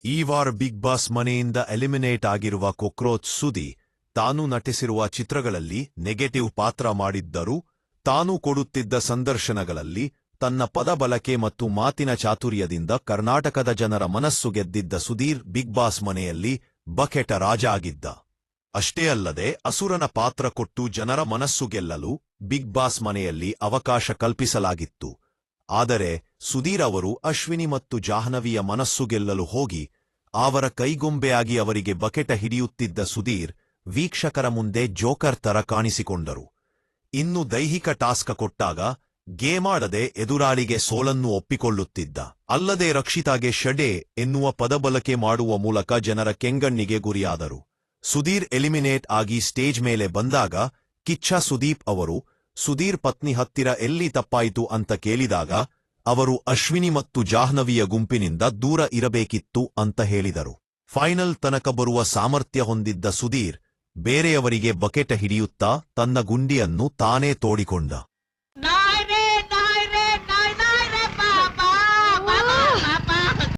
ಈ ವಾರ big boss ಮನೆಯಿಂದ ಎಲಿಮಿನೇಟ್ ಆಗಿರುವ ಕೊಕ್ರೋಚ್ ಸುದಿ ತಾನು ನಟಿಸಿರುವ ಚಿತ್ರಗಳಲ್ಲಿ ನೆಗೆಟಿವ್ ಪಾತ್ರ ಮಾಡಿದ್ದರೂ ತಾನು ಕೊಡುತ್ತಿದ್ದ ಸಂದರ್ಶನಗಳಲ್ಲಿ ತನ್ನ ಪದಬಳಕೆ ಮತ್ತು ಮಾತಿನ ಚಾತುರ್ಯದಿಂದ ಕರ್ನಾಟಕದ ಜನರ ಮನಸ್ಸು ಗೆದ್ದಿದ್ದ ಸುಧೀರ್ ಬಿಗ್ ಬಾಸ್ ಮನೆಯಲ್ಲಿ ಬಕೆಟ ರಾಜ ಆಗಿದ್ದ. ಅಷ್ಟೇ ಅಲ್ಲದೆ ಅಸುರನ ಪಾತ್ರ ಕೊಟ್ಟು ಜನರ ಮನಸ್ಸು ಗೆಲ್ಲಲು ಬಿಗ್ ಬಾಸ್ ಮನೆಯಲ್ಲಿ ಅವಕಾಶ ಕಲ್ಪಿಸಲಾಗಿತ್ತು. ಆದರೆ ಸುಧೀರ್ ಅವರು ಅಶ್ವಿನಿ ಮತ್ತು ಜಾಹ್ನವಿಯ ಮನಸ್ಸು ಗೆಲ್ಲಲು ಹೋಗಿ ಅವರ ಕೈಗೊಂಬೆಯಾಗಿ ಅವರಿಗೆ ಬಕೆಟ ಹಿಡಿಯುತ್ತಿದ್ದ ಸುಧೀರ್ ವೀಕ್ಷಕರ ಮುಂದೆ ಜೋಕರ್ ತರ ಕಾಣಿಸಿಕೊಂಡರು. ಇನ್ನು ದೈಹಿಕ ಟಾಸ್ಕ್ ಕೊಟ್ಟಾಗ ಗೇಮಾಡದೆ ಎದುರಾಳಿಗೆ ಸೋಲನ್ನು ಒಪ್ಪಿಕೊಳ್ಳುತ್ತಿದ್ದ. ಅಲ್ಲದೆ ರಕ್ಷಿತಾಗೆ ಶಡೇ ಎನ್ನುವ ಪದಬಳಕೆ ಮಾಡುವ ಮೂಲಕ ಜನರ ಕೆಂಗಣ್ಣಿಗೆ ಗುರಿಯಾದರು. ಸುಧೀರ್ ಎಲಿಮಿನೇಟ್ ಆಗಿ ಸ್ಟೇಜ್ ಮೇಲೆ ಬಂದಾಗ ಕಿಚ್ಚ ಸುದೀಪ್ ಅವರು ಸುಧೀರ್ ಪತ್ನಿ ಹತ್ತಿರ ಎಲ್ಲಿ ತಪ್ಪಾಯಿತು ಅಂತ ಕೇಳಿದಾಗ ಅವರು ಅಶ್ವಿನಿ ಮತ್ತು ಜಾಹ್ನವಿಯ ಗುಂಪಿನಿಂದ ದೂರ ಇರಬೇಕಿತ್ತು ಅಂತ ಹೇಳಿದರು. ಫೈನಲ್ ತನಕ ಬರುವ ಸಾಮರ್ಥ್ಯ ಹೊಂದಿದ್ದ ಸುಧೀರ್ ಬೇರೆಯವರಿಗೆ ಬಕೆಟ ಹಿಡಿಯುತ್ತಾ ತನ್ನ ಗುಂಡಿಯನ್ನು ತಾನೇ ತೋಡಿಕೊಂಡ.